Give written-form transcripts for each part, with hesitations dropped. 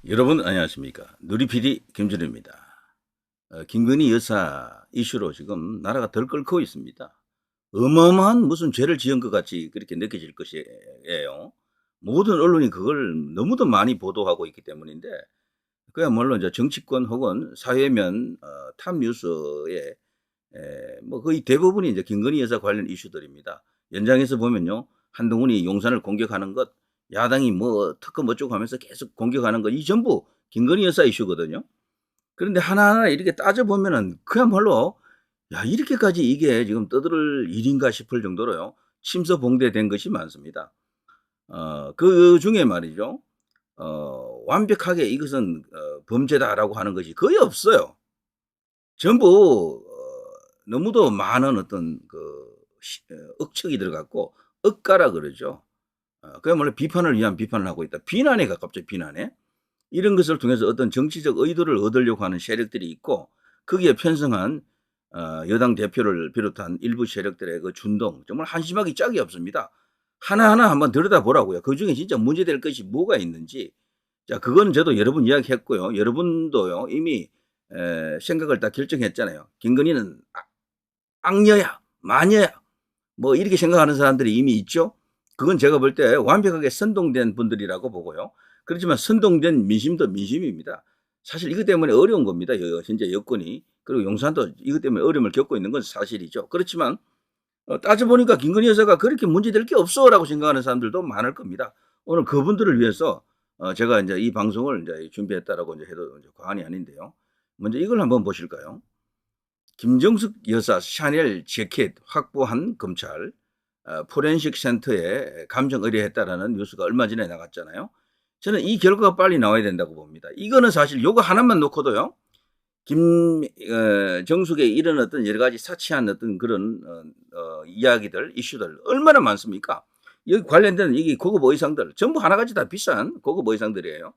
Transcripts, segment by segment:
여러분 안녕하십니까. 누리PD 김준우입니다. 김건희 여사 이슈로 지금 나라가 덜 끓고 있습니다. 어마어마한 무슨 죄를 지은 것 같이 그렇게 느껴질 것이에요. 모든 언론이 그걸 너무도 많이 보도하고 있기 때문인데, 그야말로 이제 정치권 혹은 사회면 탑뉴스에 뭐 거의 대부분이 이제 김건희 여사 관련 이슈들입니다. 연장해서 보면요, 한동훈이 용산을 공격하는 것, 야당이 뭐 특검 어쩌고 하면서 계속 공격하는 것, 이 전부 김건희 여사 이슈거든요. 그런데 하나하나 이렇게 따져보면은 그야말로, 야, 이렇게까지 이게 지금 떠들 일인가 싶을 정도로요, 침서봉대된 것이 많습니다. 그 중에 말이죠, 완벽하게 이것은 범죄다라고 하는 것이 거의 없어요. 전부 너무도 많은 어떤 억측이 들어갔고, 억가라 그러죠. 그야말로 비판을 위한 비판을 하고 있다. 비난에 가깝죠, 비난에. 이런 것을 통해서 어떤 정치적 의도를 얻으려고 하는 세력들이 있고, 거기에 편성한 여당 대표를 비롯한 일부 세력들의 그 준동, 정말 한심하기 짝이 없습니다. 하나하나 한번 들여다보라고요. 그중에 진짜 문제될 것이 뭐가 있는지. 자, 그건 저도 여러 번 이야기했고요. 여러분도요, 이미 생각을 다 결정했잖아요. 김건희는 악녀야, 마녀야, 뭐 이렇게 생각하는 사람들이 이미 있죠. 그건 제가 볼 때 완벽하게 선동된 분들이라고 보고요. 그렇지만 선동된 민심도 민심입니다. 사실 이것 때문에 어려운 겁니다. 현재 여건이. 그리고 용산도 이것 때문에 어려움을 겪고 있는 건 사실이죠. 그렇지만 따져보니까 김건희 여사가 그렇게 문제될 게 없어라고 생각하는 사람들도 많을 겁니다. 오늘 그분들을 위해서 제가 이제 이 방송을 이제 준비했다라고 이제 해도 이제 과언이 아닌데요. 먼저 이걸 한번 보실까요? 김정숙 여사 샤넬 재킷 확보한 검찰, 포렌식 센터에 감정 의뢰했다라는 뉴스가 얼마 전에 나갔잖아요. 저는 이 결과가 빨리 나와야 된다고 봅니다. 이거는 사실 요거 하나만 놓고도요, 김정숙의 이런 어떤 여러 가지 사치한 어떤 그런 이야기들, 이슈들 얼마나 많습니까? 여기 관련된 이 고급 의상들 전부 하나같이 다 비싼 고급 의상들이에요.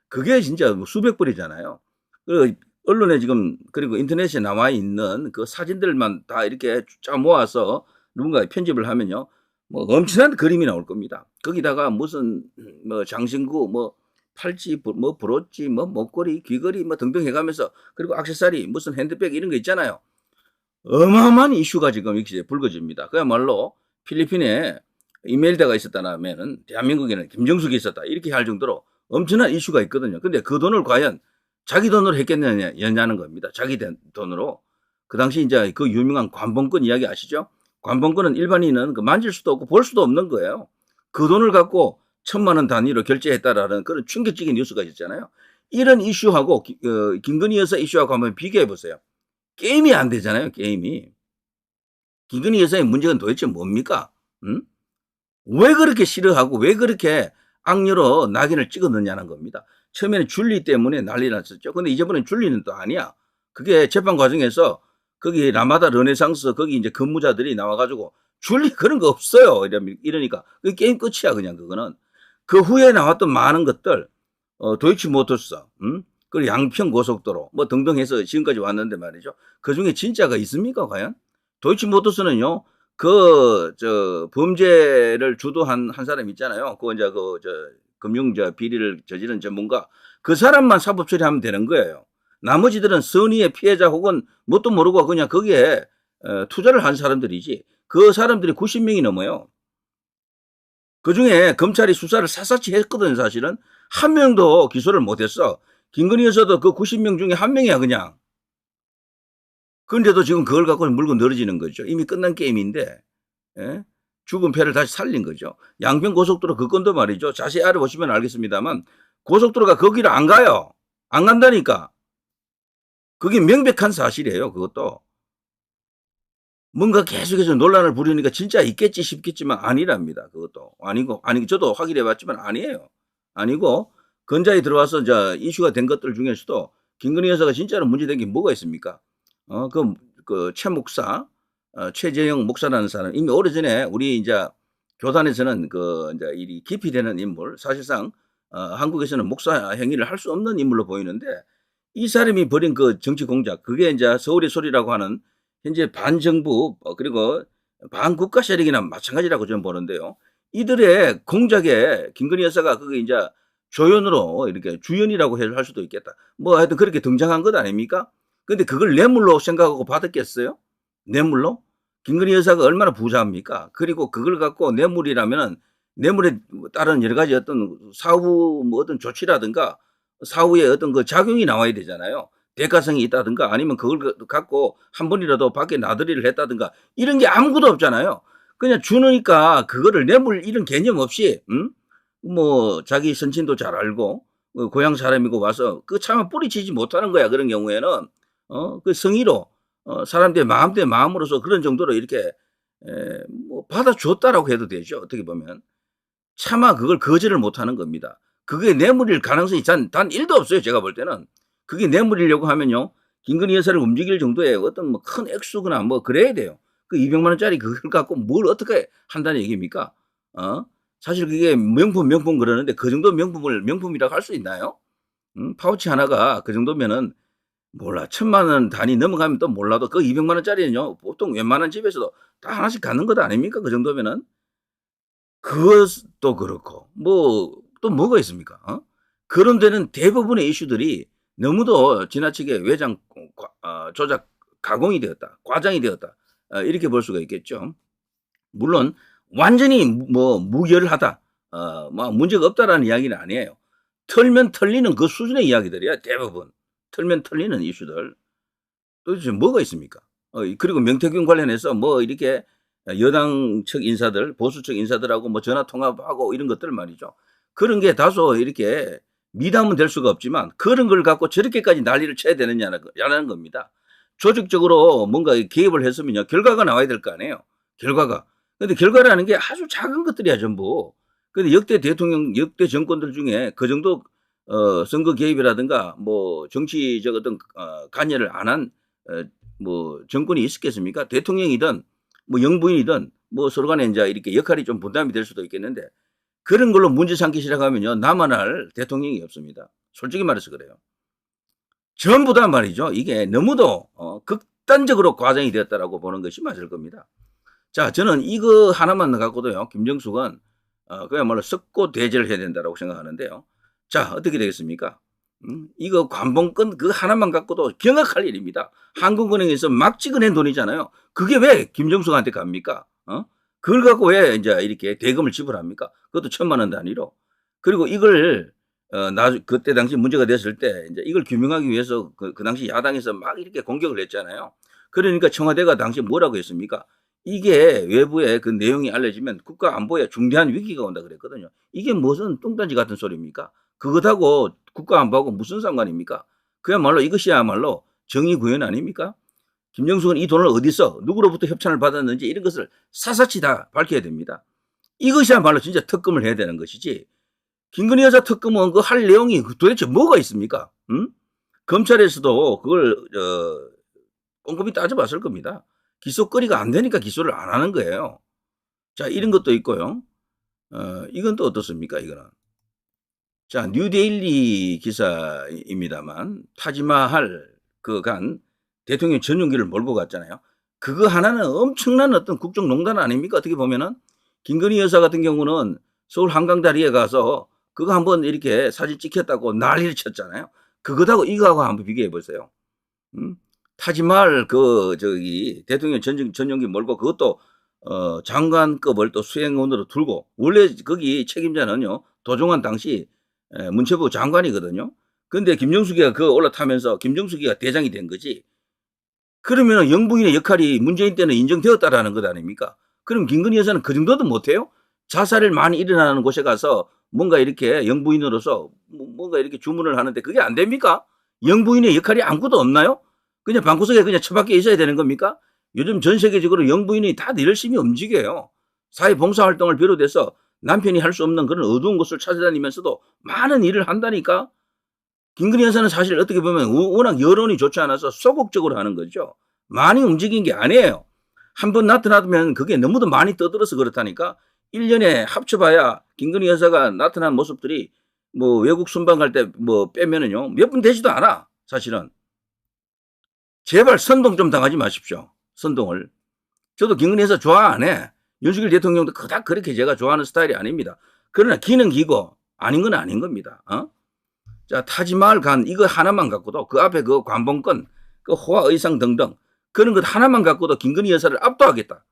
그게 진짜 수백 불이잖아요. 그 언론에 지금, 그리고 인터넷에 나와 있는 그 사진들만 다 이렇게 쫙 모아서 누군가 편집을 하면요, 뭐 엄청난 그림이 나올 겁니다. 거기다가 무슨 뭐 장신구, 뭐 팔찌, 뭐 브로치, 뭐 목걸이, 귀걸이 뭐 등등 해가면서, 그리고 액세서리, 무슨 핸드백 이런 거 있잖아요. 어마어마한 이슈가 지금 이렇게 불거집니다. 그야말로 필리핀에 이멜다가 있었다면은 대한민국에는 김정숙이 있었다, 이렇게 할 정도로 엄청난 이슈가 있거든요. 근데 그 돈을 과연 자기 돈으로 했겠느냐는 겁니다. 자기 돈으로. 그 당시 이제 그 유명한 관봉권 이야기 아시죠? 관봉권은 일반인은 만질 수도 없고 볼 수도 없는 거예요. 그 돈을 갖고 1,000만 원 단위로 결제했다라는 그런 충격적인 뉴스가 있잖아요. 이런 이슈하고 김건희 여사 이슈하고 한번 비교해 보세요. 게임이 안 되잖아요, 게임이. 김건희 여사의 문제는 도대체 뭡니까? 응? 왜 그렇게 싫어하고 왜 그렇게 악녀로 낙인을 찍어넣냐는 겁니다. 처음에는 줄리 때문에 난리 났었죠. 근데 이제부터는 줄리는 또 아니야. 그게 재판 과정에서 거기 라마다 르네상스 거기 이제 근무자들이 나와가지고 줄리 그런 거 없어요, 이러니까 그 게임 끝이야, 그냥. 그거는 그 후에 나왔던 많은 것들, 도이치모터스, 그리고 양평 고속도로 뭐 등등 해서 지금까지 왔는데 말이죠. 그 중에 진짜가 있습니까, 과연? 도이치모터스는요, 범죄를 주도한 한 사람 있잖아요. 이제 금융 비리를 저지른 전문가. 그 사람만 사법 처리하면 되는 거예요. 나머지들은 선의의 피해자 혹은 뭣도 모르고 그냥 거기에 투자를 한 사람들이지. 그 사람들이 90명이 넘어요. 그 중에 검찰이 수사를 샅샅이 했거든요, 사실은. 한 명도 기소를 못했어. 김건희 여사도 그 90명 중에 한 명이야, 그냥. 그런데도 지금 그걸 갖고 물고 늘어지는 거죠. 이미 끝난 게임인데, 예? 죽은 패를 다시 살린 거죠. 양평 고속도로 그 건도 말이죠. 자세히 알아보시면 알겠습니다만, 고속도로가 거기를 안 가요. 안 간다니까. 그게 명백한 사실이에요, 그것도. 뭔가 계속해서 논란을 부르니까 진짜 있겠지 싶겠지만 아니랍니다, 그것도. 아니고, 저도 확인해 봤지만 아니에요. 아니고, 건자에 들어와서 이슈가 된 것들 중에서도 김건희 여사가 진짜로 문제된 게 뭐가 있습니까? 최 목사, 최재형 목사라는 사람, 이미 오래전에 우리 이제 교단에서는 이제 일이 깊이 되는 인물, 사실상 한국에서는 목사 행위를 할 수 없는 인물로 보이는데, 이 사람이 벌인 그 정치 공작, 그게 이제 서울의 소리라고 하는 현재 반정부 그리고 반국가 세력이나 마찬가지라고 저는 보는데요. 이들의 공작에 김건희 여사가 그게 이제 조연으로 이렇게 주연이라고 할 수도 있겠다. 뭐 하여튼 그렇게 등장한 것 아닙니까? 근데 그걸 뇌물로 생각하고 받았겠어요? 뇌물로? 김건희 여사가 얼마나 부자입니까? 그리고 그걸 갖고 뇌물이라면은 뇌물에 따른 여러 가지 어떤 사후 뭐 어떤 조치라든가 사후에 어떤 그 작용이 나와야 되잖아요. 대가성이 있다든가 아니면 그걸 갖고 한 번이라도 밖에 나들이를 했다든가 이런 게 아무것도 없잖아요. 그냥 주니까 그거를 뇌물 이런 개념 없이 뭐 자기 선친도 잘 알고 고향 사람이고 와서 그 차마 뿌리치지 못하는 거야. 그런 경우에는 그 성의로 사람들의 마음대 마음으로서 그런 정도로 이렇게 뭐 받아줬다라고 해도 되죠. 어떻게 보면 차마 그걸 거절을 못하는 겁니다. 그게 뇌물일 가능성이 단 1도 없어요. 제가 볼 때는 그게 뇌물이려고 하면요. 김건희 여사를 움직일 정도의 어떤 뭐 큰 액수거나 뭐 그래야 돼요. 그 200만 원짜리 그걸 갖고 뭘 어떻게 한다는 얘기입니까? 사실 그게 명품 그러는데 그 정도 명품을 명품이라고 할 수 있나요? 파우치 하나가 그 정도면은 몰라 1,000만 원 단위 넘어가면 또 몰라도 그 200만 원짜리는요. 보통 웬만한 집에서도 다 하나씩 갖는 것 아닙니까? 그 정도면은. 그것도 그렇고 뭐 또 뭐가 있습니까? 그런 데는 대부분의 이슈들이 너무도 지나치게 외장 조작 가공이 되었다. 과장이 되었다. 이렇게 볼 수가 있겠죠. 물론 완전히 뭐 무결하다. 뭐 문제가 없다라는 이야기는 아니에요. 털면 털리는 그 수준의 이야기들이야. 대부분. 털면 털리는 이슈들. 도대체 뭐가 있습니까? 그리고 명태균 관련해서 뭐 이렇게 여당 측 인사들, 보수 측 인사들하고 뭐 전화 통화하고 이런 것들 말이죠. 그런 게 다소 이렇게 미담은 될 수가 없지만 그런 걸 갖고 저렇게까지 난리를 쳐야 되느냐는 겁니다. 조직적으로 뭔가 개입을 했으면요. 결과가 나와야 될 거 아니에요. 결과가. 근데 결과라는 게 아주 작은 것들이야, 전부. 근데 역대 대통령, 역대 정권들 중에 그 정도 선거 개입이라든가 뭐 정치적 어떤 관여를 안 한 뭐 정권이 있었겠습니까? 대통령이든 뭐 영부인이든 뭐 서로 간에 이제 이렇게 역할이 좀 분담이 될 수도 있겠는데 그런 걸로 문제 삼기 시작하면요. 나만 할 대통령이 없습니다. 솔직히 말해서 그래요. 전부 다 말이죠. 이게 너무도 극단적으로 과장이 되었다라고 보는 것이 맞을 겁니다. 자, 저는 이거 하나만 갖고도요. 김정숙은 그야말로 석고대죄를 해야 된다라고 생각하는데요. 자, 어떻게 되겠습니까? 이거 관봉권 그 하나만 갖고도 경악할 일입니다. 한국은행에서 막 찍어낸 돈이잖아요. 그게 왜 김정숙한테 갑니까? 그걸 갖고 왜 이제 이렇게 대금을 지불합니까? 그것도 1,000만 원 단위로. 그리고 이걸 그때 당시 문제가 됐을 때 이제 이걸 규명하기 위해서 그 당시 야당에서 막 이렇게 공격을 했잖아요. 그러니까 청와대가 당시 뭐라고 했습니까? 이게 외부에 그 내용이 알려지면 국가 안보에 중대한 위기가 온다 그랬거든요. 이게 무슨 뚱딴지 같은 소리입니까? 그것하고 국가 안보하고 무슨 상관입니까? 그야말로 이것이야말로 정의 구현 아닙니까? 김정숙은 이 돈을 어디서 누구로부터 협찬을 받았는지 이런 것을 사사치 다 밝혀야 됩니다. 이것이야말로 진짜 특검을 해야 되는 것이지. 김건희 여사 특검은 그 할 내용이 도대체 뭐가 있습니까? 검찰에서도 그걸 꼼꼼히 따져봤을 겁니다. 기소거리가 안 되니까 기소를 안 하는 거예요. 자, 이런 것도 있고요. 이건 또 어떻습니까? 이거는. 자, 뉴데일리 기사입니다만 타지마할 간 대통령 전용기를 몰고 갔잖아요. 그거 하나는 엄청난 어떤 국정농단 아닙니까? 어떻게 보면은 김건희 여사 같은 경우는 서울 한강다리에 가서 그거 한번 이렇게 사진 찍혔다고 난리를 쳤잖아요. 그거하고 이거하고 한번 비교해 보세요. 타지마할 대통령 전용기 몰고 그것도 장관급을 또 수행원으로 두고 원래 거기 책임자는요 도종환 당시 문체부 장관이거든요. 근데 김정숙이가 그거 올라타면서 김정숙이가 대장이 된 거지. 그러면 영부인의 역할이 문재인 때는 인정되었다라는 것 아닙니까? 그럼 김건희 여사는 그 정도도 못해요? 자살을 많이 일어나는 곳에 가서 뭔가 이렇게 영부인으로서 뭔가 이렇게 주문을 하는데 그게 안 됩니까? 영부인의 역할이 아무것도 없나요? 그냥 방구석에 그냥 처박혀 있어야 되는 겁니까? 요즘 전 세계적으로 영부인이 다들 열심히 움직여요. 사회봉사활동을 비롯해서 남편이 할 수 없는 그런 어두운 곳을 찾아다니면서도 많은 일을 한다니까? 김건희 여사는 사실 어떻게 보면 워낙 여론이 좋지 않아서 소극적으로 하는 거죠. 많이 움직인 게 아니에요. 한번 나타나면 그게 너무도 많이 떠들어서 그렇다니까. 1년에 합쳐봐야 김건희 여사가 나타난 모습들이 뭐 외국 순방 갈 때 뭐 빼면은요 몇 분 되지도 않아. 사실은. 제발 선동 좀 당하지 마십시오. 선동을. 저도 김건희 여사 좋아 안 해. 윤석열 대통령도 그닥 그렇게 제가 좋아하는 스타일이 아닙니다. 그러나 기는 기고 아닌 건 아닌 겁니다. 자, 타지마을 간 이거 하나만 갖고도 그 앞에 그 관봉권, 그 호화 의상 등등 그런 것 하나만 갖고도 김건희 여사를 압도하겠다.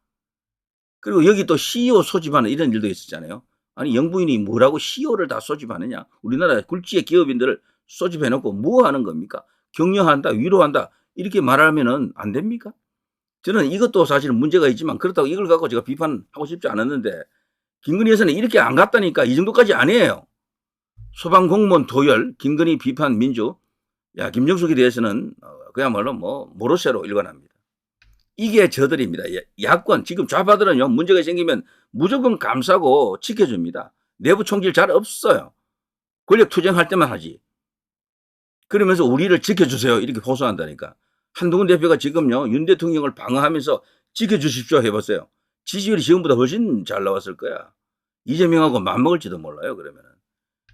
그리고 여기 또 CEO 소집하는 이런 일도 있었잖아요. 아니 영부인이 뭐라고 CEO를 다 소집하느냐. 우리나라 굴지의 기업인들을 소집해놓고 뭐 하는 겁니까? 격려한다, 위로한다 이렇게 말하면은 안 됩니까? 저는 이것도 사실 문제가 있지만 그렇다고 이걸 갖고 제가 비판하고 싶지 않았는데 김건희 여사는 이렇게 안 갔다니까 이 정도까지 아니에요. 소방공무원 도열, 김건희 비판 민주, 야 김정숙에 대해서는 그야말로 뭐 모로세로 일관합니다. 이게 저들입니다. 야권 지금 좌파들은요 문제가 생기면 무조건 감싸고 지켜줍니다. 내부 총질 잘 없어요. 권력 투쟁할 때만 하지. 그러면서 우리를 지켜주세요 이렇게 호소한다니까. 한동훈 대표가 지금요 윤 대통령을 방어하면서 지켜주십시오 해봤어요. 지지율이 지금보다 훨씬 잘 나왔을 거야. 이재명하고 맞먹을지도 몰라요 그러면은.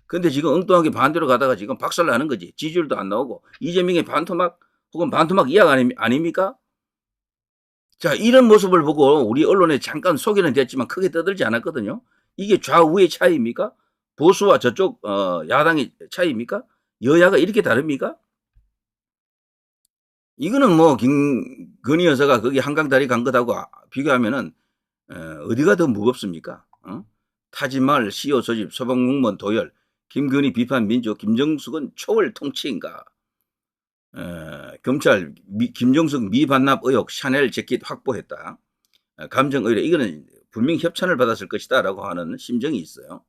근데 지금 엉뚱하게 반대로 가다가 지금 박살나는 거지. 지지율도 안 나오고 이재명의 반토막 혹은 반토막 이야기 아닙니까? 자, 이런 모습을 보고 우리 언론에 잠깐 소개는 됐지만 크게 떠들지 않았거든요. 이게 좌우의 차이입니까? 보수와 저쪽 야당의 차이입니까? 여야가 이렇게 다릅니까? 이거는 뭐 김건희 여사가 거기 한강다리 간 것하고 비교하면은 어디가 더 무겁습니까? 타지말 CEO 소집 소방공무원 도열 김건희 비판 민주 김정숙은 초월 통치인가? 검찰 김정숙 미반납 의혹 샤넬 재킷 확보했다. 감정 의뢰 이거는 분명히 협찬을 받았을 것이다라고 하는 심정이 있어요.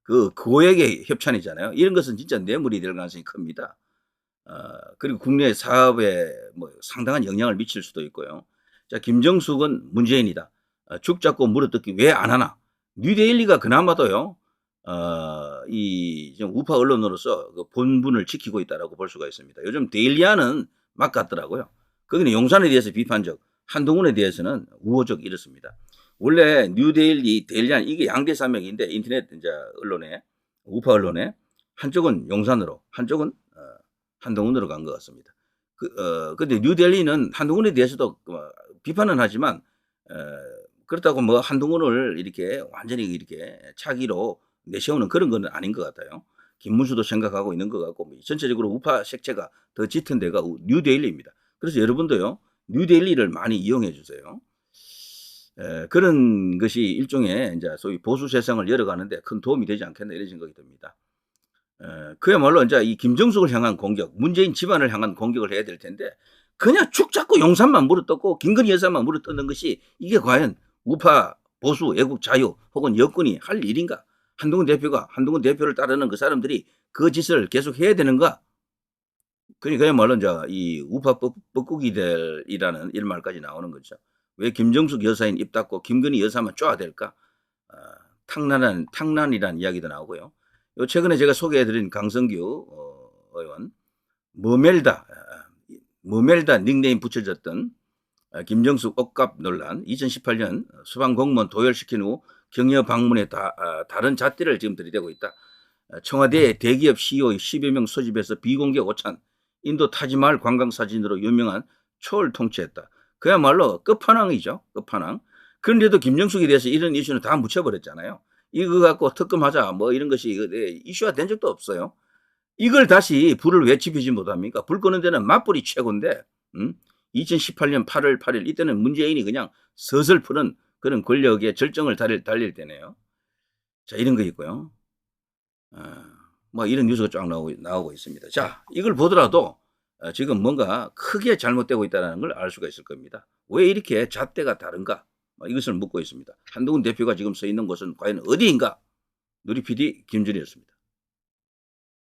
그 고액의 협찬이잖아요. 이런 것은 진짜 뇌물이 될 가능성이 큽니다. 그리고 국내 사업에 뭐 상당한 영향을 미칠 수도 있고요. 자, 김정숙은 문재인이다. 죽 잡고 물어뜯기 왜 안 하나? 뉴데일리가 그나마도요. 이 우파 언론으로서 그 본분을 지키고 있다라고 볼 수가 있습니다. 요즘 데일리아는 막 같더라고요. 거기는 용산에 대해서 비판적, 한동훈에 대해서는 우호적 이렇습니다. 원래 뉴데일리, 데일리아 이게 양대 산맥인데 인터넷 이제 언론에 우파 언론에 한쪽은 용산으로, 한쪽은 한동훈으로 간 것 같습니다. 근데 뉴델리는 한동훈에 대해서도 비판은 하지만 그렇다고 뭐 한동훈을 이렇게 완전히 이렇게 차기로 내세우는 그런 건 아닌 것 같아요. 김문수도 생각하고 있는 것 같고 전체적으로 우파 색채가 더 짙은 데가 뉴데일리입니다. 그래서 여러분도요 뉴데일리를 많이 이용해 주세요. 그런 것이 일종의 이제 소위 보수 세상을 열어가는데 큰 도움이 되지 않겠나 이런 생각이 듭니다. 그야말로 이제 이 김정숙을 향한 공격, 문재인 집안을 향한 공격을 해야 될 텐데 그냥 축 잡고 용산만 물어뜯고 김건희 여사만 물어뜯는 것이 이게 과연 우파 보수 애국 자유 혹은 여권이 할 일인가? 한동훈 대표를 따르는 그 사람들이 그 짓을 계속 해야 되는가? 그야말로 이제 이 우파 뻐꾸기들이라는 이런 말까지 나오는 거죠. 왜 김정숙 여사인 입 닫고 김건희 여사만 쪼아댈까? 탕난이라는 이야기도 나오고요. 요 최근에 제가 소개해드린 강성규 의원 머멜다 닉네임 붙여졌던 김정숙 억갑 논란 2018년 소방공무원 도열시킨 후 격려 방문에 다른 잣대를 지금 들이대고 있다. 청와대 대기업 CEO 10여 명 소집해서 비공개 오찬 인도 타지마을 관광사진으로 유명한 초월 통치했다. 그야말로 끝판왕이죠. 끝판왕. 그런데도 김정숙에 대해서 이런 이슈는 다 묻혀버렸잖아요. 이거 갖고 특검하자 뭐 이런 것이 이슈화 된 적도 없어요. 이걸 다시 불을 왜 지피지 못합니까? 불 끄는 데는 맞불이 최고인데 2018년 8월 8일 이때는 문재인이 그냥 서슬 푸는 그런 권력의 절정을 달릴 때네요. 자 이런 거 있고요. 뭐 이런 뉴스가 쫙 나오고 있습니다. 자 이걸 보더라도 지금 뭔가 크게 잘못되고 있다는 걸 알 수가 있을 겁니다. 왜 이렇게 잣대가 다른가? 이것을 묻고 있습니다. 한동훈 대표가 지금 서 있는 곳은 과연 어디인가? 누리 PD 김준이었습니다.